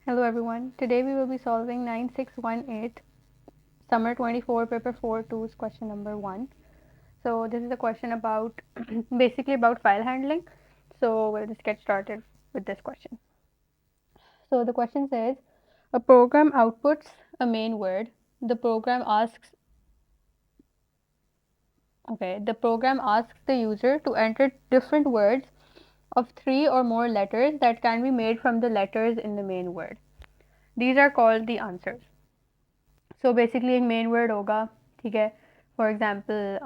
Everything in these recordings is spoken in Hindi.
Hello everyone. Today we will be solving 9618 Summer 24 Paper 4-2's question number 1. So this is a question about basically about file handling. So we'll just get started with this question. So the question says a program outputs a main word. The program asks the user to enter different words of 3 or more letters that can be made from the letters in the main word. These are called the answers. So basically एक मेन वर्ड होगा, ठीक है, for example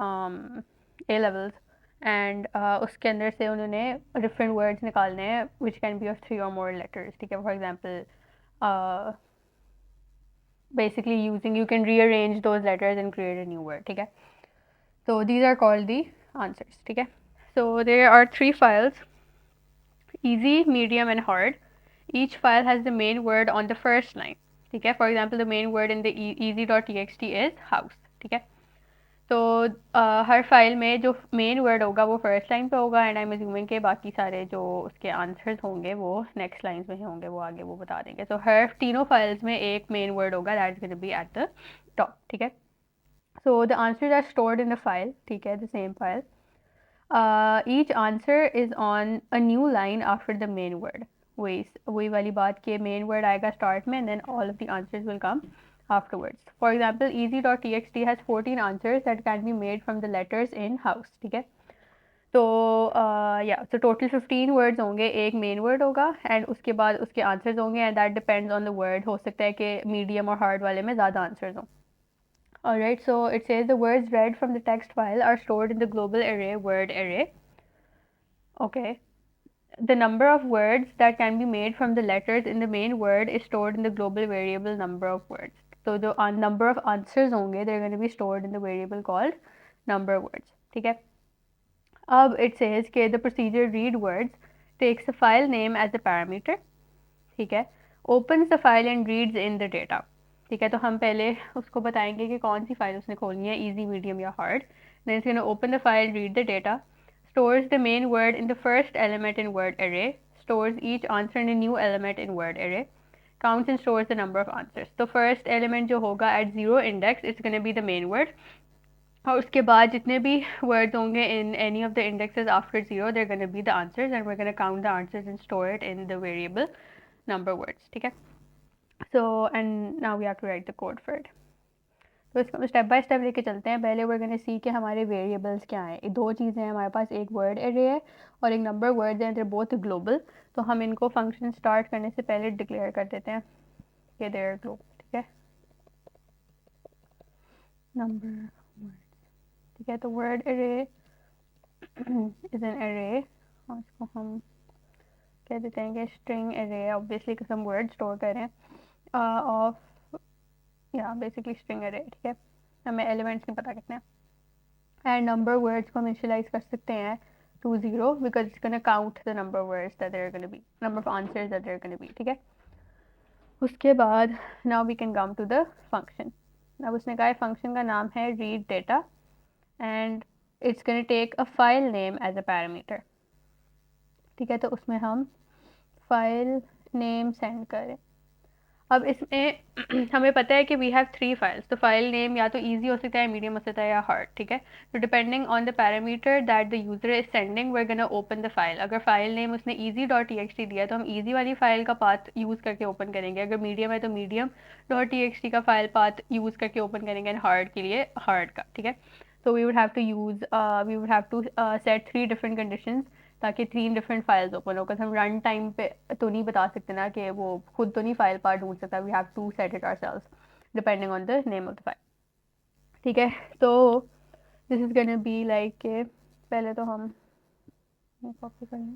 A levels and उसके अंदर से उन्होंने डिफरेंट वर्ड्स निकालने हैं विच कैन बी ऑफ 3 और मोर लेटर्स, ठीक है, for example basically using you can rearrange those letters and create a new word, ठीक है. So these are called the answers, ठीक है. So there are 3 files, easy, medium and hard. Each file has the main word on the first line, ठीक है. For example, the main word in the easy.txt is house, ठीक है. तो हर फाइल में जो मेन वर्ड होगा वो फर्स्ट लाइन पे होगा एंड आई एम अज्यूमिंग के बाकी सारे जो उसके आंसर्स होंगे वो नेक्स्ट लाइंस में होंगे, वो आगे वो बता देंगे. तो हर तीनों फाइल्स में एक मेन वर्ड होगा that is going to be at the top, ठीक है. So the answers are stored in the file, ठीक है, the same file. Each answer is on a new line after the main word. वही वाली बात कि मेन वर्ड आएगा स्टार्ट में and then all of the answers will come afterwards. For example, easy.txt has 14 answers that can be made from the letters in house, ठीक है. तो तो टोटल 15 वर्ड्स होंगे, एक मेन वर्ड होगा एंड उसके बाद उसके आंसर्स होंगे and that depends on the word. हो सकता है कि मीडियम और हार्ड वाले में ज़्यादा आंसर्स हों. Alright, so it says the words read from the text file are stored in the global array word array. Okay. The number of words that can be made from the letters in the main word is stored in the global variable number of words. So the number of answers होंगे they're going to be stored in the variable called number of words, ठीक है. अब it says कि the procedure read words takes the file name as a parameter, ठीक है, opens the file and reads in the data, ठीक है. तो हम पहले उसको बताएंगे कि कौन सी फाइल उसने खोलनी है, easy, medium या hard. Then it's going to open the file, read the data, stores the main word in the first element in word array, stores each answer in a new element in word array, counts and stores the number of answers. तो first element जो होगा at 0 index it's going to be the main word, और उसके बाद जितने भी words होंगे in any of the indexes after 0 they're going to be the answers and we're going to count the answers and store it in the variable number words, ठीक है. So and now we have to write the code for it. तो इसको स्टेप बाय स्टेप लेके चलते हैं. पहले वर्ड सी के हमारे वेरिएबल्स क्या हैं. दो चीज़ें हैं हमारे पास, एक वर्ड एरे है और एक नंबर वर्ड्स हैं, देर बोथ ग्लोबल. तो हम इनको फंक्शन स्टार्ट करने से पहले डिक्लेयर कर देते हैं कि देर ग्लोबल, ठीक है. नंबर वर्ड्स, ठीक है. तो word array is an array और इसको हम कह देते हैं कि स्ट्रिंग एरे है, ऑब्वियसली कि हम वर्ड स्टोर करें ऑफ बेसिकली स्ट्रिंग एरे, ठीक है. हमें एलिमेंट्स नहीं पता कितने हैं. एंड नंबर वर्ड्स को हम इनिशियलाइज कर सकते हैं to 0 because it's going to count the number of words that there are going to be, number of answers that there are going to be, ठीक है. उसके बाद now we can come to the function. अब उसने कहा function का नाम है read data and it's going to take a file name as a parameter, ठीक है. तो उसमें हम file name send करें. अब इसमें हमें पता है कि वी हैव 3 फाइल्स, तो फाइल नेम या तो ईजी हो सकता है, मीडियम हो सकता है या हार्ड, ठीक है. तो depending on the parameter that the user is sending we are gonna open the file. अगर फाइल नेम उसने easy.txt दिया तो हम easy वाली फाइल का पाथ यूज़ करके ओपन करेंगे. अगर मीडियम है तो medium.txt का फाइल पाथ यूज़ करके ओपन करेंगे एंड हार्ड के लिए हार्ड का, ठीक है. तो we would have to set 3 different conditions ताकि 3 डिफरेंट फाइल्स ओपन हो. हम रन टाइम पे तो नहीं बता सकते ना कि वो खुद तो नहीं फाइल पार्ट ढूंढ सकता. We have to set it ourselves depending on the name of the file, ठीक है. तो this is gonna be like के पहले तो हम कॉपी करें.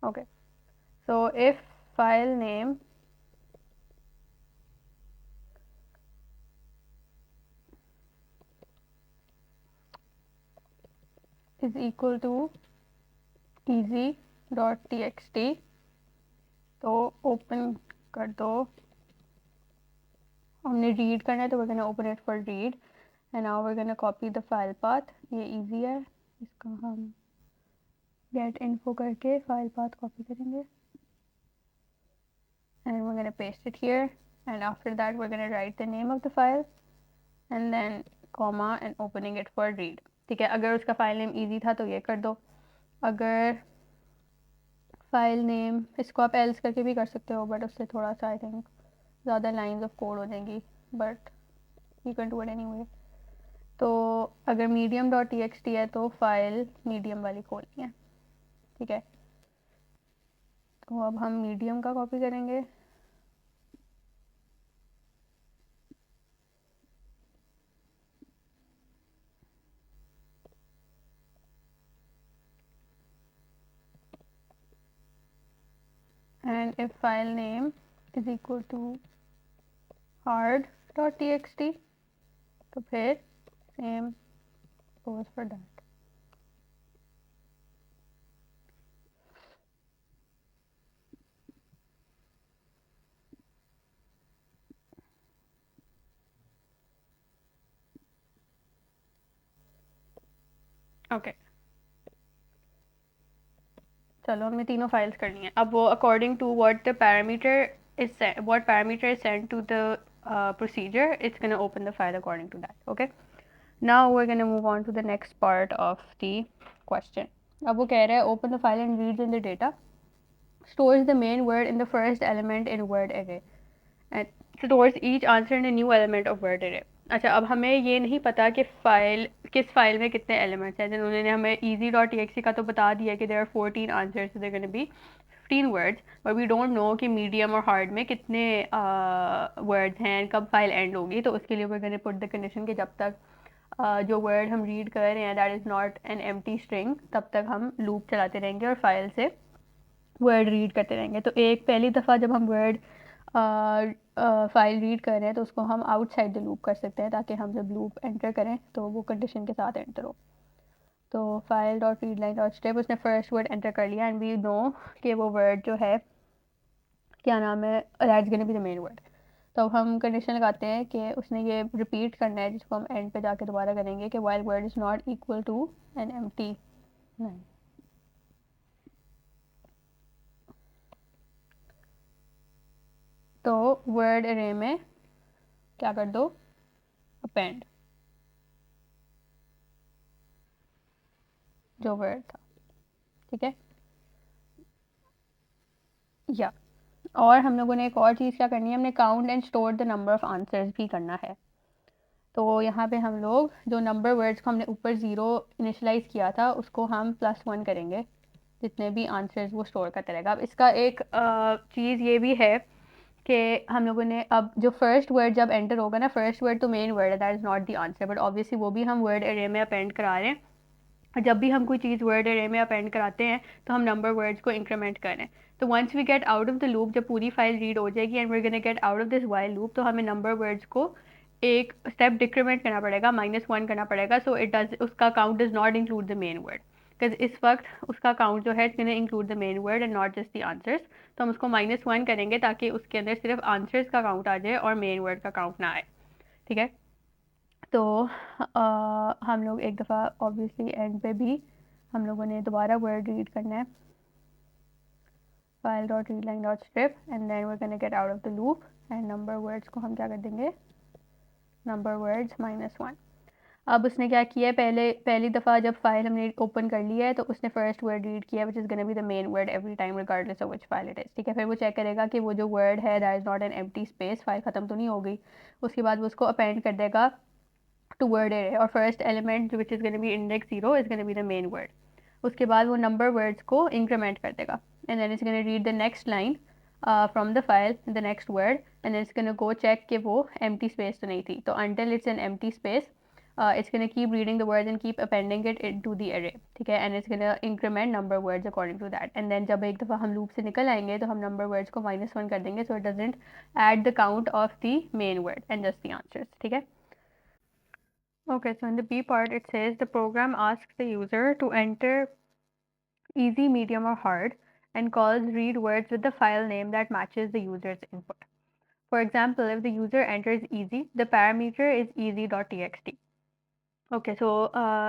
Okay, so if file name is equal to easy.txt, तो ओपन कर दो. हमने रीड करना है तो we're gonna open it for read and now we're gonna copy the file path. ये easy है, इसका हम गेट इन्फो करके फाइल पाथ कॉपी करेंगे and we're going to paste it here, and after that we're going to write the name of the file and then comma and opening it for read. ठीक है, अगर उसका फाइल नेम इजी था तो ये कर दो, अगर फाइल नेम इसको आप एल्स करके भी कर सकते हो बट उससे थोड़ा सा आई थिंक ज़्यादा लाइंस ऑफ कोड हो जाएंगी, but you can do it anyway. तो अगर medium dot T x T है तो फाइल मीडियम वाली खोलनी है, ठीक है। तो अब हम मीडियम का कॉपी करेंगे and if file name is equal to hard.txt तो फिर same goes for that. Okay चलो हमने तीनों फाइल्स करनी है। अब वो according to what the parameter is what parameter is sent to the procedure, it's going to open the file according to that. Okay, now we're going to move on to the next part of the question. अब वो कह रहा है open the file and reads in the data, stores the main word in the first element in word array and stores each answer in a new element of word array. अच्छा, अब हमें ये नहीं पता कि फाइल किस फाइल में कितने एलिमेंट्स हैं। उन्होंने हमें easy डॉट टी का तो बता दिया कि there are 14 answers, they're gonna be 15 words, but we don't know कि मीडियम और हार्ड में कितने वर्ड्स हैं, कब फाइल एंड होगी। तो उसके लिए we gonna put the condition कि जब तक जो वर्ड हम रीड कर रहे हैं that is not an empty string, तब तक हम लूप चलाते रहेंगे और फाइल से वर्ड रीड करते रहेंगे। तो एक पहली दफ़ा जब हम वर्ड फाइल रीड कर रहे हैं तो उसको हम आउटसाइड द लूप कर सकते हैं, ताकि हम जब लूप एंटर करें तो वो कंडीशन के साथ एंटर हो। तो file dot read line dot step, उसने फर्स्ट वर्ड एंटर कर लिया एंड वी नो कि वो वर्ड जो है क्या नाम है, that's gonna be the main word. तो हम कंडीशन लगाते हैं कि उसने ये रिपीट करना है, जिसको हम एंड पे जाके दोबारा करेंगे कि while word is not equal to an empty line. तो वर्ड अरे में क्या कर दो, अपेंड जो वर्ड था, ठीक है। या और हम लोगों ने एक और चीज़ क्या करनी है, हमने count and store the number of answers भी करना है। तो यहाँ पे हम लोग जो नंबर वर्ड्स को हमने ऊपर ज़ीरो इनिशलाइज किया था उसको हम +1 करेंगे, जितने भी आंसर्स वो स्टोर करते रहेगा। अब इसका एक चीज़ ये भी है कि हम लोगों ने अब जो फर्स्ट वर्ड जब एंटर होगा ना, फर्स्ट वर्ड तो मेन वर्ड है, that is not the answer, but obviously वो भी हम वर्ड एरे में अपेंड करा रहे हैं। जब भी हम कोई चीज़ वर्ड एरे में अपेंड कराते हैं तो हम नंबर वर्ड्स को इंक्रीमेंट करें। तो once we get out of the loop, जब पूरी फाइल रीड हो जाएगी and we gonna get out of this while loop, तो हमें नंबर वर्ड्स को एक स्टेप डिक्रीमेंट करना पड़ेगा, -1 करना पड़ेगा। सो इट डज, उसका count does not include the main word, because इस वक्त उसका काउंट जो है it's gonna include the main word and not just the answers. तो हम उसको -1 करेंगे ताकि उसके अंदर सिर्फ आंसर्स का काउंट आ जाए और मेन वर्ड का काउंट ना आए, ठीक है। तो हम लोग एक दफ़ा ऑब्वियसली एंड पे भी हम लोगों ने दोबारा वर्ड रीड करना है, file dot read line dot strip and then we can get out of the loop and number words को हम क्या कर देंगे, नंबर वर्ड्स -1। अब उसने क्या किया है, पहली दफ़ा जब फाइल हमने ओपन कर लिया है तो उसने फर्स्ट वर्ड रीड किया विच is gonna be the main word every time regardless of which file it is, ठीक है। फिर वो चेक करेगा कि वो जो वर्ड है that is not an empty space, file ख़त्म तो नहीं हो गई। उसके बाद वो उसको अपेंड कर देगा टू वर्ड एरे और first element which is gonna be index 0 is gonna be the main word. उसके बाद वो नंबर वर्ड्स को इंक्रीमेंट कर देगा and then it's gonna read the next line from the file the next word and then it's gonna go check कि वो एम्प्टी स्पेस तो नहीं थी। तो until it's an empty space it's going to keep reading the words and keep appending it into the array, ठीक है। and it's going to increment number words according to that, and then जब एक दफ़ा हम loop से निकल आएंगे तो हम number words को -1 कर देंगे, so it doesn't add the count of the main word and just the answers, ठीक है। Okay, so in the B part it says the program asks the user to enter easy, medium or hard and calls read words with the file name that matches the user's input. For example, if the user enters easy, the parameter is easy.txt. Okay so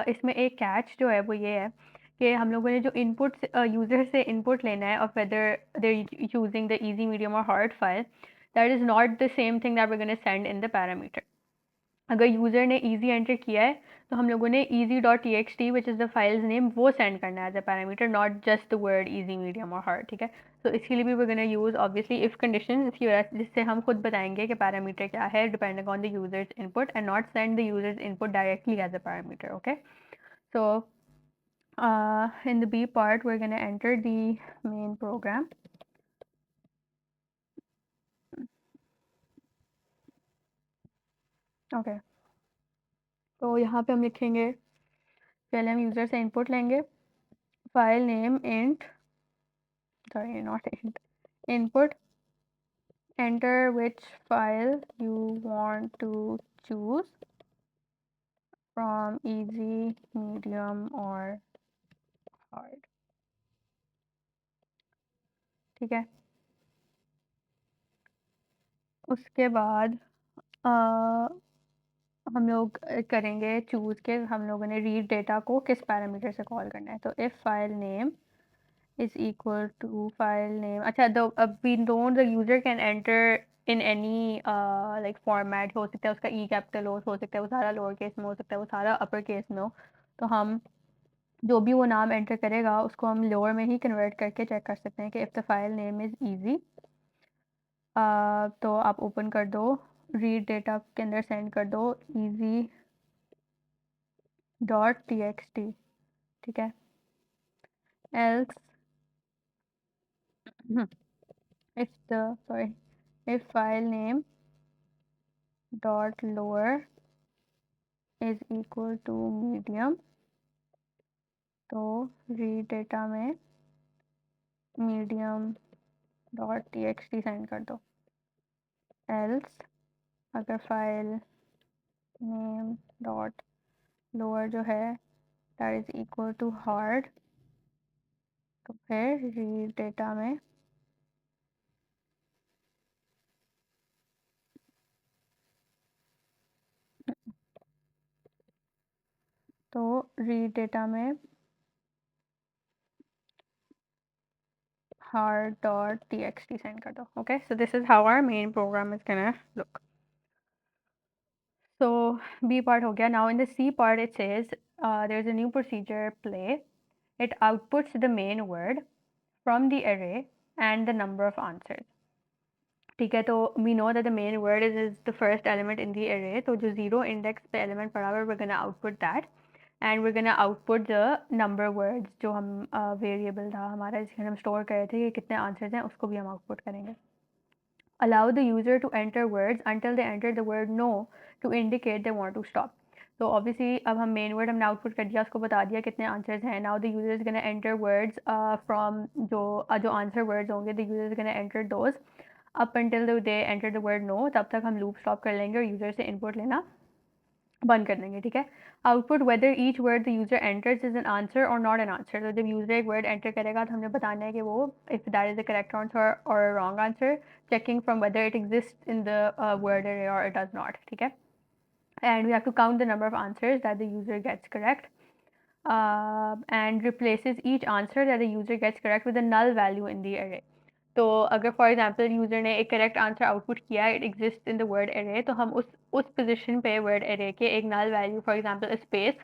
इसमें एक कैच जो है वो ये है कि हम लोगों ने जो इनपुट यूज़र से इनपुट लेना है of whether they using the easy medium और hard file, that is not the same thing that we gonna send in the parameter. अगर यूज़र ने ईजी एंटर किया है तो हम लोगों ने easy.txt which is the file's name वो सेंड करना है as a parameter, not just the word easy medium और हार्ड, ठीक है। तो इसके लिए भी we gonna use obviously if condition, इसकी वजह से जिससे हम खुद बताएंगे कि पैरामीटर क्या है depending on the user's input and not send the user's input directly as a parameter, okay. So in the B part, we're going to enter the main program. Okay. तो यहाँ पे हम लिखेंगे, पहले हम यूज़र से इनपुट लेंगे, file name int, sorry not int, input, enter which file you want to choose from easy, medium or hard, ठीक है। उसके बाद हम लोग करेंगे चूज़ के हम लोगों ने रीड डेटा को किस पैरामीटर से कॉल करना है। तो if file name is equal to file name, अच्छा the we know the user can enter in any like format, हो सकता है उसका e कैपिटल हो सकता है वो सारा लोअर केस में हो सकता है वो सारा अपर केस में हो, तो हम जो भी वो नाम एंटर करेगा उसको हम लोअर में ही कन्वर्ट करके चेक कर सकते हैं कि if the file name is easy. तो आप ओपन कर दो, रीड डेटा के अंदर सेंड कर दो easy.txt, ठीक है। else if the sorry if file name dot lower is equal to medium, तो रीड डेटा में medium डॉट txt सेंड कर दो। एल्स अगर फाइल नेम डॉट लोअर जो है that is equal to hard, तो फिर रीड डेटा में में hard.txt सेंड कर दो। Okay, so this is how our main program is gonna look. So B part हो गया. Now in the C part it says there's a new procedure play. It outputs the main word from the array and the number of answers. ठीक है, तो we know that the main word is the first element in the array, तो जो zero index पे element पड़ा हुआ है we're gonna output that and we're gonna output the number words जो हम variable था हमारा जिसमें हम store कर रहे थे कि कितने answers हैं उसको भी हम output करेंगे। Allow the user to enter words until they enter the word no to indicate they want to stop. तो obviously अब हम main word हमने output कर दिया, उसको बता दिया कितने answers हैं। Now the user is gonna enter words from जो answer words होंगे, the user is gonna enter those up until they enter the word no, तब तक हम loop stop कर लेंगे और user से input लेना बंद कर देंगे, ठीक है। Output whether each word the user enters is an answer और नॉट एन आंसर, तो जब यूजर एक वर्ड एंटर करेगा तो हमने बताना है कि वो if that is the correct answer और wrong answer, checking from whether it exist in the word array और इट डज नॉट, ठीक है। And we have to count the number of answers that the user gets correct and replaces each answer that the user gets correct with a null value in the array. तो अगर फॉर एग्जाम्पल यूज़र ने एक करेक्ट आंसर आउटपुट किया, it exist in the word array, तो हम उस पोजीशन पे वर्ड एरे के एक null value for example space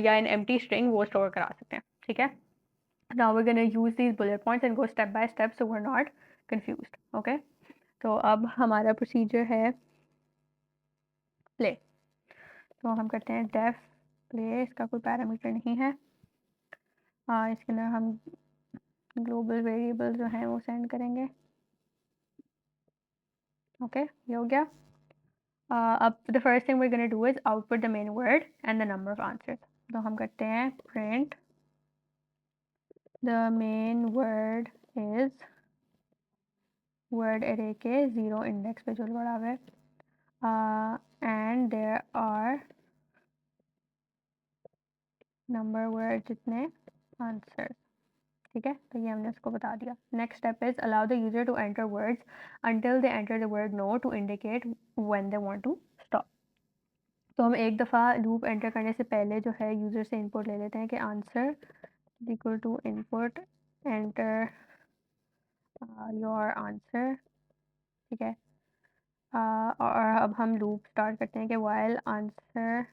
या एन एम्प्टी स्ट्रिंग वो स्टोर करा सकते हैं, ठीक है। Now we gonna use these bullet points and go step by step so we are not confused, okay. तो अब हमारा प्रोसीजर है प्ले, तो हम करते हैं डेफ प्ले, इसका कोई पैरामीटर नहीं है। इसके अंदर हम ग्लोबल वेरिएबल जो हैं वो सेंड करेंगे, ओके ये हो गया। अब the first thing we're going to do is output the main word and the number of answers. तो हम करते हैं print the main word is word array के zero index पे जो पड़ा हुआ है and there are number word जितने answers, ठीक है। तो ये हमने उसको बता दिया। Next step is allow the user to enter words until they enter the word no to indicate when they want to stop. तो हम एक दफ़ा लूप एंटर करने से पहले जो है यूज़र से इनपुट ले लेते हैं कि answer is equal to input, enter your answer, ठीक है। और अब हम लूप स्टार्ट करते हैं कि while answer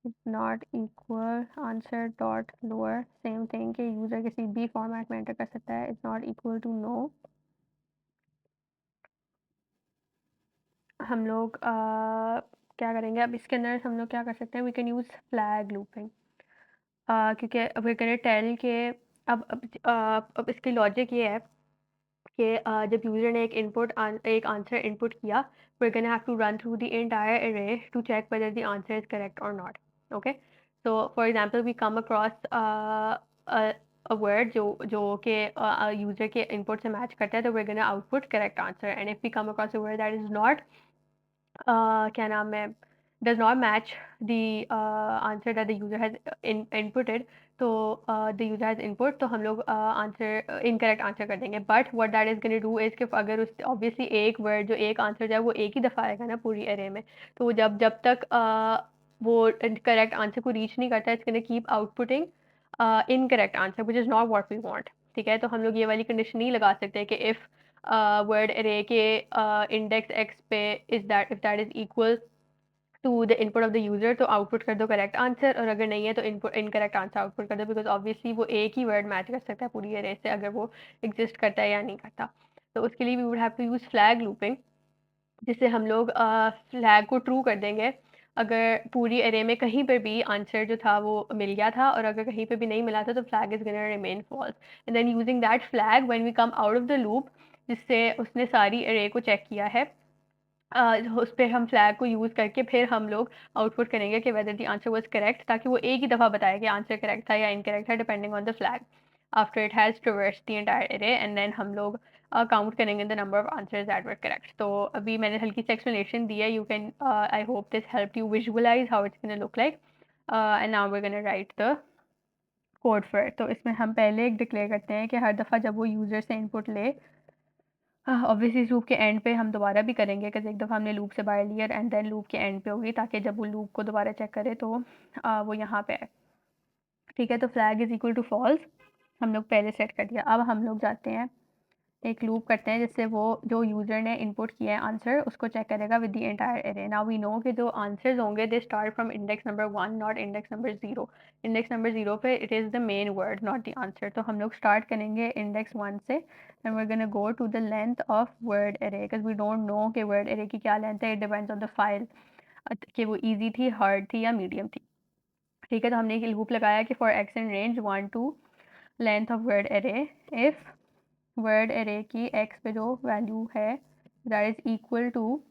is not equal answer dot lower, same thing कि यूज़र किसी भी फॉर्मेट में एंटर कर सकता है, is not equal to no। हम लोग क्या करेंगे अब इसके अंदर, हम लोग क्या कर सकते हैं, we can use flag looping, क्योंकि अब वी कैन टेल के अब इसकी लॉजिक ये है कि जब यूज़र ने एक आंसर इनपुट किया, we're gonna have to run through the entire array to check whether the answer is correct or not. Okay, so for example we come across a word जो कि यूज़र के इनपुट से मैच करता है, तो we're gonna output correct answer, and if we come across a word that is not क्या नाम है, does not match the answer that the user has inputted, तो the user has input, तो हम लोग आंसर इनकरेक्ट आंसर कर देंगे। But what that is gonna do is कि अगर उस ऑब्वियसली एक वर्ड जो एक आंसर जो है वो एक ही दफ़ा आएगा ना पूरी अरे में, तो जब जब तक वो करेक्ट आंसर को रीच नहीं करता, it's gonna keep outputting incorrect answer which is not what we want. ठीक है, तो हम लोग ये वाली कंडीशन नहीं लगा सकते कि इफ़ वर्ड अरे के इंडेक्स एक्स पे if that is equal to the input of the user, तो आउटपुट कर दो करेक्ट आंसर, और अगर नहीं है तो इनपुट इनकरेक्ट आंसर आउटपुट कर दो, बिकॉज ऑब्वियसली वो एक ही वर्ड मैच कर सकता है पूरी अरे से, अगर वो एग्जिस्ट करता है या नहीं करता। तो उसके लिए we would have to use flag looping, जिससे हम लोग फ्लैग को ट्रू कर देंगे अगर पूरी अरे में कहीं पर भी आंसर जो था वो मिल गया था, और अगर कहीं पर भी नहीं मिला था तो flag is gonna remain false, and then using that flag when we come out of the loop, जिससे उसने सारी अरे को चेक किया है, उस पर हम फ्लैग को यूज़ करके फिर हम लोग आउटपुट करेंगे कि whether the answer was correct, ताकि वो एक ही दफ़ा बताए कि आंसर करेक्ट था या इनकरेक्ट था, depending on the flag after it has traversed the entire array, and then हम लोग काउंट करेंगे the number of answers that were correct. तो अभी मैंने हल्की सी एक्सप्लेनेशन दी है, you can I hope this help you visualize how it's gonna look like, and now we gonna write the code for it. तो इसमें हम पहले एक डिक्लेयर करते हैं कि हर दफ़ा जब वो यूज़र से इनपुट ले, ऑब्वियसली इस लूप के एंड पे हम दोबारा भी करेंगे, बिकॉज एक दफ़ा हमने लूप से बाहर लिया एंड देन लूप के एंड पे होगी, ताकि जब वो लूप को दोबारा चेक करे तो वो यहाँ पे आए। ठीक है, तो flag is equal to false हम लोग पहले सेट कर दिया। अब हम लोग जाते हैं एक लूप करते हैं, जिससे वो जो यूज़र ने इनपुट किया है आंसर उसको चेक करेगा with the entire array. Now we know कि जो आंसर्स होंगे they start from index number 1 not index number 0। Index number 0 पे it is the main word not the answer, तो हम लोग स्टार्ट करेंगे इंडेक्स 1 से, and we are gonna go to the length of word array, because we don't know कि वर्ड एरे की क्या लेंथ है, it depends on the file कि वो ईजी थी, हार्ड थी या मीडियम थी। ठीक है, तो हमने एक लूप लगाया कि for x in range 1 to length of word array, if word array की एक्स पे जो वैल्यू है that is equal to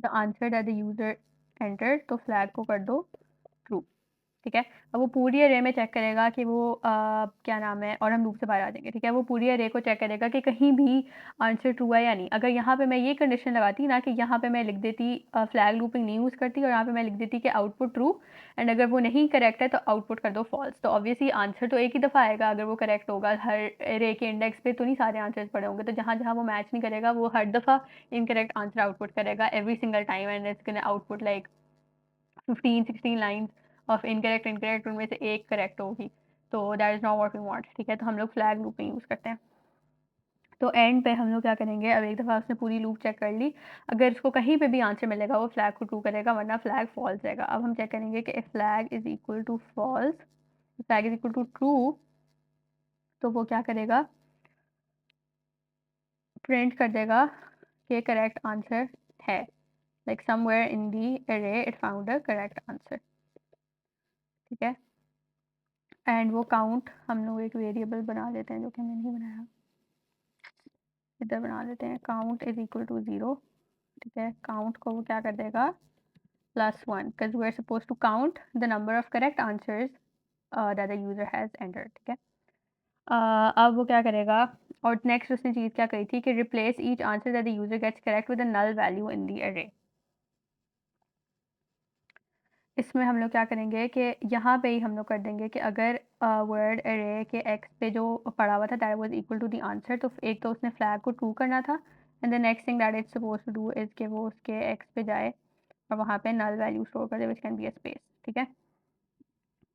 the answer that the user enter, तो फ्लैग को कर दो ट्रू। ठीक है, अब वो पूरी अरे में चेक करेगा कि वो क्या नाम है, और हम लूप से बाहर आ जाएंगे। ठीक है, वो पूरी अरे को चेक करेगा कि कहीं भी आंसर ट्रू है या नहीं। अगर यहाँ पे मैं ये कंडीशन लगाती ना कि यहाँ पे मैं लिख देती फ्लैग लूपिंग नहीं यूज़ करती, और यहाँ पे मैं लिख देती कि आउटपुट ट्रू, एंड अगर वो नहीं करेक्ट है तो आउटपुट कर दो फॉल्स, तो ऑब्वियसली आंसर तो एक ही दफ़ा आएगा अगर वो करेक्ट होगा। हर अरे के इंडेक्स पे तो नहीं सारे आंसर्स पड़े होंगे, तो जहाँ जहाँ वो मैच नहीं करेगा वो हर दफ़ा इनकरेक्ट आंसर आउटपुट करेगा every single time, and it's gonna output like 15-16 lines of incorrect उनमें से एक करेक्ट होगी, तो that is not what we want. ठीक है, तो हम लोग फ्लैग लूपिंग यूज़ करते हैं। तो एंड पे हम लोग क्या करेंगे, अब एक दफ़ा उसने पूरी लूप चेक कर ली, अगर उसको कहीं पे भी आंसर मिलेगा वो फ्लैग को ट्रू करेगा, वरना फ्लैग फॉल्स रहेगा। अब हम चेक करेंगे कि flag is equal to false, flag is equal to true, तो वो क्या करेगा, प्रिंट कर देगा कि करेक्ट आंसर है, like somewhere in the array it found a correct answer. ठीक है, एंड वो काउंट हम लोग एक वेरिएबल बना लेते हैं, जो कि मैंने नहीं बनाया, इधर बना लेते हैं काउंट इज इक्वल टू 0। ठीक है, काउंट को वो क्या कर देगा +1, because we are suppose to count the number of correct answers that the user has entered. ठीक है, अब वो क्या करेगा, और नेक्स्ट उसने चीज़ क्या करी थी कि replace each answer that the user gets correct with a null value in the array. इसमें हम लोग क्या करेंगे कि यहाँ पे ही हम लोग कर देंगे कि अगर वर्ड अरे के एक्स पे जो पड़ा हुआ था that was equal to the answer, तो एक तो उसने फ्लैग को ट्रू करना था, and the next thing that it's suppose to do is कि वो उसके एक्स पे जाए और वहाँ पे नल वैल्यू स्टोर कर दे which can be a space. ठीक है,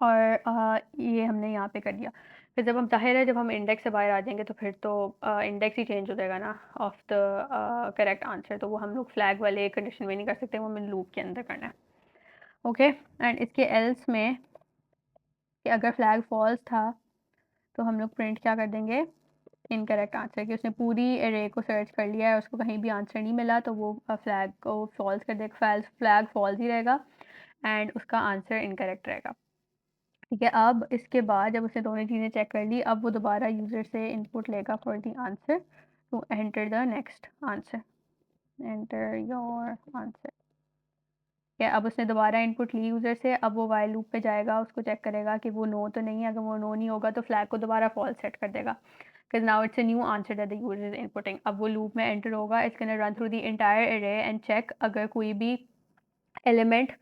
और ये हमने यहाँ पे कर दिया। फिर जब हम ज़ाहिर है जब हम इंडेक्स से बाहर आ जाएंगे तो फिर तो इंडेक्स ही चेंज हो जाएगा ना ऑफ द करेक्ट आंसर, तो वो हम लोग फ्लैग वाले कंडीशन में नहीं कर सकते, वो हमें लूप के अंदर करना है। ओके, एंड इसके एल्स में कि अगर फ्लैग फॉल्स था तो हम लोग प्रिंट क्या कर देंगे, इनकरेक्ट आंसर, कि उसने पूरी एरे को सर्च कर लिया है, उसको कहीं भी आंसर नहीं मिला, तो वो फ्लैग को फॉल्स कर देगा, फ्लैग फॉल्स ही रहेगा एंड उसका आंसर इनकरेक्ट रहेगा। ठीक है, अब इसके बाद जब उसने दोनों चीज़ें चेक कर ली, अब वो दोबारा यूज़र से इनपुट लेगा for the answer to enter the next answer, enter your answer. या अब उसने दोबारा इनपुट ली यूज़र से, अब वो वाइल लूप पे जाएगा, उसको चेक करेगा कि वो नो तो नहीं है, अगर वो नो नहीं होगा तो फ्लैग को दोबारा फॉल्स सेट कर देगा, because now it's a new answer that the user is inputting. अब वो लूप में एंटर होगा, it's gonna run through the entire array and check अगर कोई भी element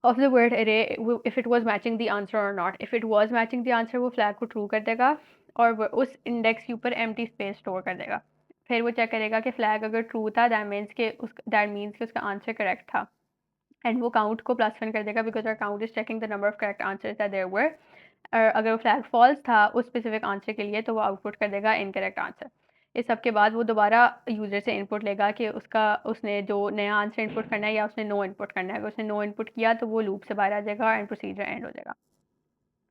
of the word array if it was matching the answer or not. If it was matching the answer वो flag को true कर देगा और उस index के ऊपर empty space store कर देगा। फिर वो चेक करेगा कि flag अगर true था that means कि उसका answer correct था, एंड वो काउंट को +1 कर देगा because our count is checking the number of correct answers that there were. और अगर वो फ्लैग फॉल्स था उस स्पेसिफिक आंसर के लिए तो वो आउटपुट कर देगा इनकरेक्ट आंसर। इस सब के बाद वो दोबारा यूज़र से इनपुट लेगा कि उसने जो नया आंसर इनपुट करना है या उसने नो इनपुट करना है। अगर उसने नो इनपुट किया तो वो लूप से बाहर आ जाएगा एंड प्रोसीजर एंड हो जाएगा।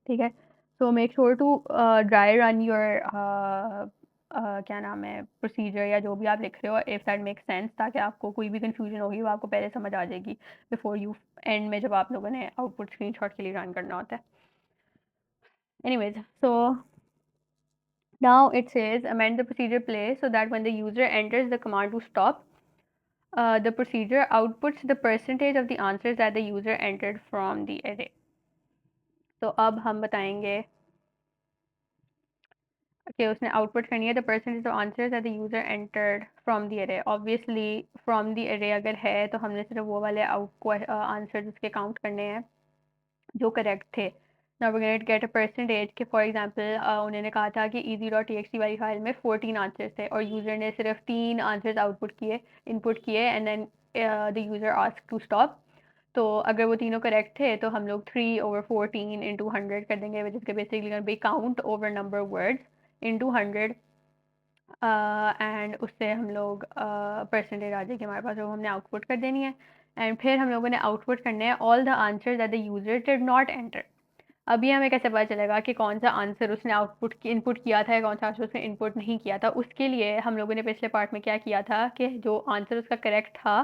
ठीक है, so make sure to dry run your क्या नाम है प्रोसीजर या जो भी आप लिख रहे हो, इफ़ दैट मेक सेंस, ताकि आपको कोई भी कन्फ्यूजन होगी वो आपको पहले समझ आ जाएगी बिफोर यू एंड में जब आप लोगों ने आउटपुट स्क्रीनशॉट के लिए रन करना होता है। Anyways, so now it says amend the procedure play so that when the user enters the command to stop, the procedure outputs the percentage of the answers that the user entered from the array. तो अब हम बताएंगे कि उसने आउटपुट करनी है the percentage of answers that the user entered from the अरे। ऑब्वियसली फ्रॉम द अरे अगर है तो हमने सिर्फ वो वाले आंसर्स उसके काउंट करने हैं जो करेक्ट थे। Now we gonna get a percentage कि फॉर एग्जांपल उन्होंने कहा था कि easy.txt वाली फाइल में 14 आंसर्स थे और यूज़र ने सिर्फ 3 आंसर्स इनपुट किए and then the user asked to stop. तो अगर वो तीनों करेक्ट थे तो हम लोग 3/14 इंटू 100 कर देंगे, which is basically b count over number words into 100 and उससे हम लोग परसेंटेज आ जाएगी हमारे पास, वो हमने आउटपुट कर देनी है। एंड फिर हम लोगों ने आउटपुट करने हैं all the answer that the user did not enter. अभी हमें कैसे पता चलेगा कि कौन सा आंसर उसने इनपुट किया था या कौन सा आंसर उसने इनपुट नहीं किया था? उसके लिए हम लोगों ने पिछले पार्ट में क्या किया था कि जो आंसर उसका करेक्ट था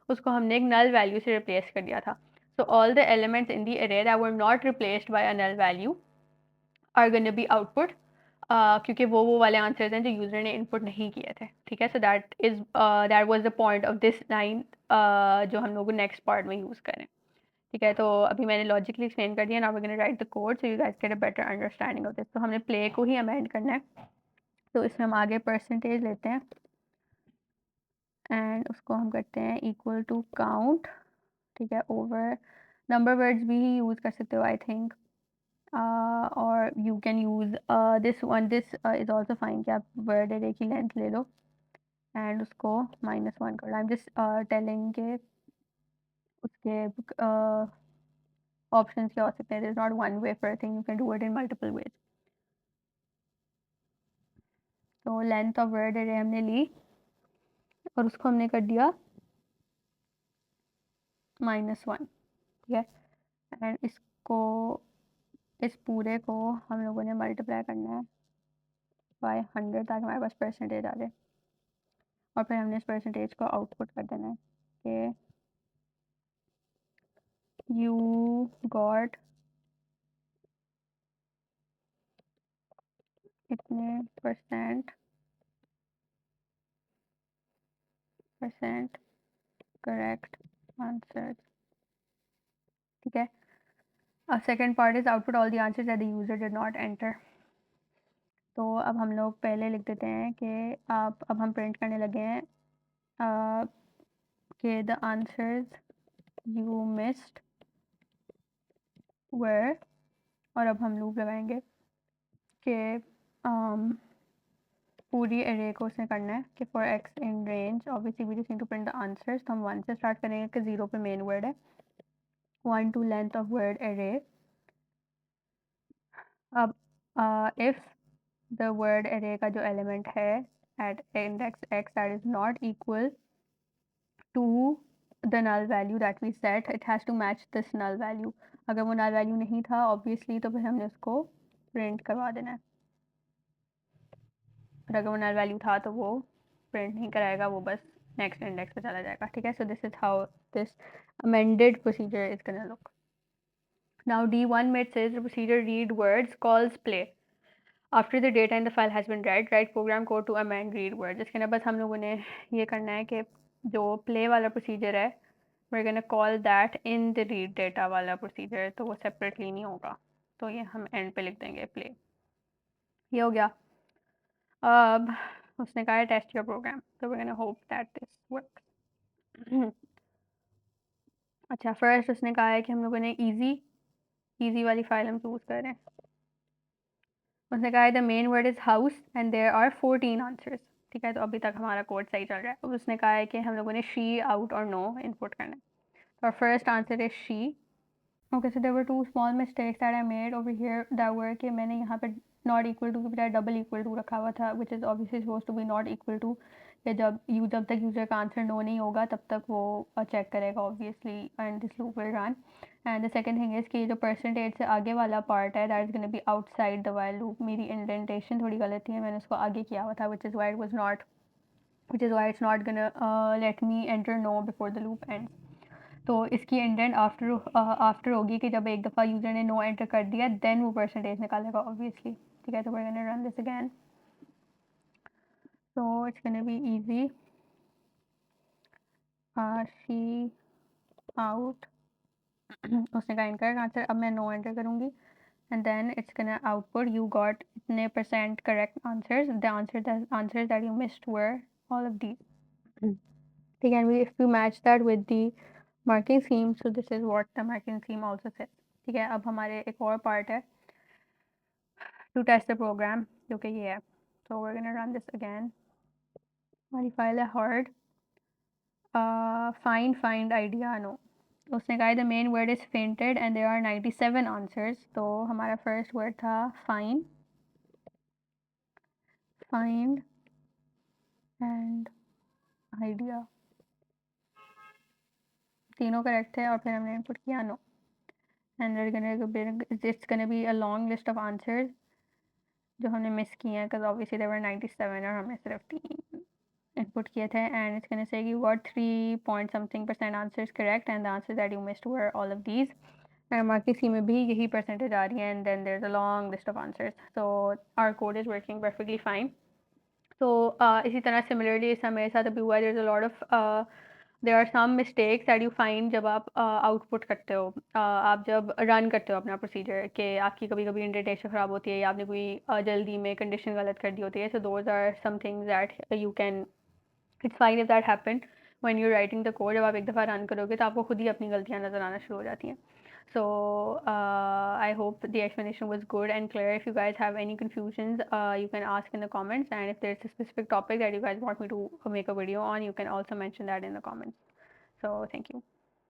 उसको हमने एक नल वैल्यू से रिप्लेस कर दिया था। So all the elements in the array that were not replaced by a null value are gonna be output, क्योंकि वो वाले आंसर्स हैं जो यूज़र ने इनपुट नहीं किए थे। ठीक है, so that was the point of this line जो हम लोग नेक्स्ट पार्ट में यूज़ करें। ठीक है, तो अभी मैंने लॉजिकली एक्सप्लेन कर दिया। Now we gonna write the code so you guys get a better understanding of this. तो हमने प्ले को ही अमेंड करना है, तो इसमें हम आगे परसेंटेज लेते हैं एंड उसको हम करते हैं इक्वल टू काउंट। ठीक है, ओवर नंबर वर्ड्स भी यूज़ कर सकते हो आई थिंक, और you can use this is also fine कि आप वर्ड एरे की लेंथ ले लो एंड उसको -1 करो। आई एम जस्ट टेलिंग के उसके ऑप्शंस क्या हो सकते हैं। There is not one way for thing, you can do it in multiple ways. तो लेंथ ऑफ वर्ड एरे हमने ली और उसको हमने कर दिया -1। ठीक है, एंड इस पूरे को हम लोगों ने मल्टीप्लाई करना है बाय 100 ताकि हमारे पास परसेंटेज आ जाए, और फिर हमने इस परसेंटेज को आउटपुट कर देना है कि यू गॉट इतने परसेंट करेक्ट आंसर। ठीक है, second part is output all the answers that the user did not enter. तो अब हम लोग पहले लिख देते हैं कि अब हम प्रिंट करने लगे हैं कि द आंसर्स यू मिस्ड वर, और अब हम लूप लगाएंगे कि पूरी एरे को उसने करना है कि for x in range, obviously we just need to print the answers. तो हम 1 से स्टार्ट करेंगे कि 0 पे मेन वर्ड है, 1 to length of word array अब if the word array का जो element है at index x that is not equal to the null value that we set, it has to match this null value. अगर वो null value नहीं था obviously तो फिर हमने उसको print करवा देना है, और अगर वो null value था तो वो print नहीं कराएगा, वो बस next index पे चला जाएगा, ठीक है. So this is how this amended procedure is gonna look. Now D1 में it says the procedure read words calls play. After the data in the file has been read, write program code to amend read words. इसके ना बस हम लोगों ने ये करना है कि जो play वाला procedure है we're gonna call that in the read data वाला procedure, तो वो separately नहीं होगा, तो ये हम end पे लिख देंगे play. ये हो गया. अब उसने कहा है test your program, so we're gonna hope that this works. अच्छा, first उसने कहा है कि हम लोगों ने easy वाली फाइल हम चूज़ करें. उसने कहा है the main word is house and there are 14 answers, ठीक है. तो अभी तक हमारा कोड सही चल रहा है. अब उसने कहा है कि हम लोगों ने शी आउट और नो इनपुट करना है. तो first answer is she. Okay, so there were two small mistakes that I made over here that were कि मैंने यहाँ पे नॉट इक्वल टू के बजाय डबल इक्वल टू रखा हुआ था, which is obviously suppose to be not equal to, कि जब तक यूज़र का आंसर नो नहीं होगा तब तक वो चेक करेगा obviously, and this loop will run. And the second thing is कि जो परसेंटेज से आगे वाला पार्ट है that is gonna be outside the while loop. मेरी इंडेंटेशन थोड़ी गलत थी, मैंने उसको आगे किया हुआ था, which is why it's not gonna let me enter no before the loop end. तो इसकी इंडेंट आफ्टर होगी कि जब एक दफ़ा यूज़र ने नो एंटर कर दिया देन वो परसेंटेज निकालेगा ऑब्वियसली, ठीक है. तो we're gonna run this again. So it's gonna be easy. She out. उसने कहा इनकरेक्ट आंसर. अब मैं नो एंटर करूँगी and then it's gonna output you got इतने % correct answers. The answers that you missed were all of these. ठीक है. And if you match that with the marking scheme, so this is what the marking scheme also says. ठीक है. अब हमारे एक और पार्ट है to test the program, जो कि ये है. So we're gonna run this again. हमारी फाइल है hard. Find idea no. उसने कहा the main word is fainted and there are 97 answers. तो हमारा फर्स्ट वर्ड था फाइंड एंड आइडिया. तीनों करेक्ट थे और फिर हमने इनपुट किया no. And it's gonna be a long list of answers जो हमने मिस किए हैं, बिकॉज ऑब्वियसली देयर वर 97 और हमने सिर्फ 3 इनपुट किए थे. And it's gonna say you got 3 point something % answers correct and the answers that you missed were all of these. Marking scheme में भी यही परसेंटेज आ रही है and then there is a long list of answers. So our code is working perfectly fine. तो इसी तरह सिमिलरली ऐसा मेरे साथ अभी हुआ. There is a lot of there are some mistakes that you find जब आप आउटपुट करते हो, आप जब रन करते हो अपना प्रोसीजर, कि आपकी कभी कभी इंडेंटेशन ख़राब होती है या आपने कोई जल्दी में कंडीशन गलत कर दी होती है. So those are some things that you can, it's fine if that happen when you writing the code. जब आप एक दफ़ा रन करोगे तो आपको खुद ही अपनी गलतियाँ नज़र आना शुरू हो जाती हैं. So I hope the explanation was good and clear. If you guys have any confusions, you can ask in the comments, and if there's a specific topic that you guys want me to make a video on, you can also mention that in the comments. So thank you.